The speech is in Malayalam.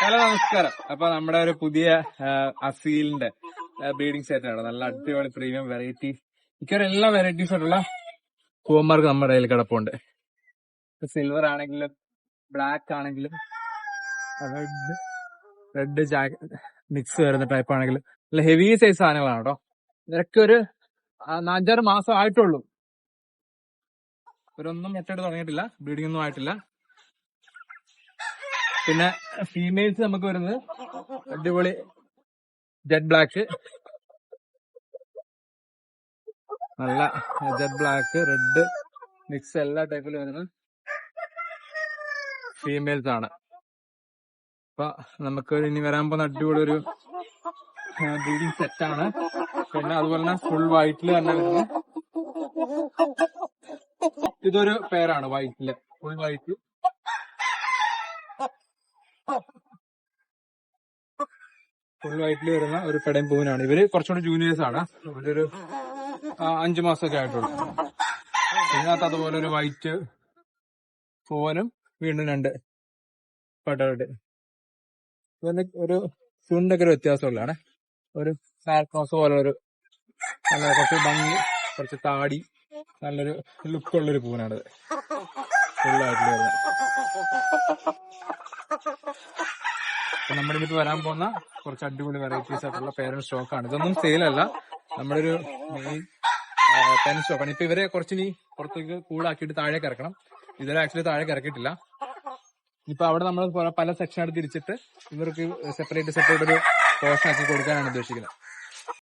ഹലോ നമസ്കാരം. അപ്പൊ നമ്മുടെ ഒരു പുതിയ അസീലിന്റെ ബ്രീഡിംഗ് സെറ്റ് ആണ്. നല്ല അടിപൊളി പ്രീമിയം വെറൈറ്റി മിക്കവാറും എല്ലാ വെറൈറ്റീസ് ആയിട്ടുള്ള പൂവന്മാർക്ക് നമ്മുടെ കയ്യിൽ കിടപ്പുണ്ട്. സിൽവർ ആണെങ്കിലും ബ്ലാക്ക് ആണെങ്കിലും റെഡ് മിക്സ് വരുന്ന ടൈപ്പ് ആണെങ്കിലും നല്ല ഹെവി സൈസ് സാധനങ്ങളാണ് കേട്ടോ. ഇതൊക്കെ ഒരു 5-6 മാസം ആയിട്ടുള്ളൂ. ഇവരൊന്നും മുട്ടയിട്ട് തുടങ്ങിയിട്ടില്ല, ബ്രീഡിംഗ് ഒന്നും ആയിട്ടില്ല. പിന്നെ ഫീമെയിൽസ് നമുക്ക് വരുന്നത് അടിപൊളി ജെറ്റ് ബ്ലാക്ക്, നല്ല ജെറ്റ് ബ്ലാക്ക് റെഡ് മിക്സ് എല്ലാ ടൈപ്പിലും വരുന്ന ഫീമെയിൽസ് ആണ്. അപ്പൊ നമുക്ക് ഇനി വരാൻ പോകുന്ന അടിപൊളി ഒരു ബ്രീഡിംഗ് സെറ്റാണ്. പിന്നെ അതുപോലെ തന്നെ ഫുൾ വൈറ്റില് തന്നെ വരുന്നത് ഇതൊരു പേരാണ്. വൈറ്റില് ഫുൾ വൈറ്റ് വരുന്ന ഒരു പെടയും പൂവിനാണ്. ഇവര് കുറച്ചുകൂടി ജൂനിയേഴ്സ് ആണ്. ഇവരൊരു 5 മാസമൊക്കെ ആയിട്ടുള്ളൂ. ഇതിനകത്ത് അതുപോലെ ഒരു വൈറ്റ് പൂവനും വീണ്ടും 2 പെടകളുടെ ഇതിന് ഒരു ചുണ്ടൊക്കെ ഒരു വ്യത്യാസമുള്ളതാണ്. ഒരു ഫാൽക്കോസ് പോലെ ഒരു നല്ല കുറച്ച് ഭംഗി, കുറച്ച് താടി, നല്ലൊരു ലുക്കുള്ളൊരു പൂവിനാണിത്. ഫുള്ളായിട്ടുള്ള വരുന്നത്. നമ്മുടെ ഇതിപ്പോ വരാൻ പോകുന്ന കുറച്ച് അടിപൊളി വെറൈറ്റീസ് ആയിട്ടുള്ള പേരന്റ് സ്റ്റോക്കാണ്. ഇതൊന്നും സെയിലല്ല, നമ്മുടെ ഒരു മെയിൻ പേരന്റ് സ്റ്റോക്കാണ്. ഇപ്പൊ ഇവരെ കുറച്ചിനി പുറത്തേക്ക് കൂടാക്കിയിട്ട് താഴേക്ക് ഇറക്കണം. ഇതുവരെ ആക്ച്വലി താഴേക്ക് ഇറക്കിയിട്ടില്ല. ഇപ്പൊ അവിടെ നമ്മൾ പല സെക്ഷനായിട്ട് തിരിച്ചിട്ട് ഇവർക്ക് സെപ്പറേറ്റ് ഒരു പോർഷൻ ആക്കി കൊടുക്കാനാണ് ഉദ്ദേശിക്കുന്നത്.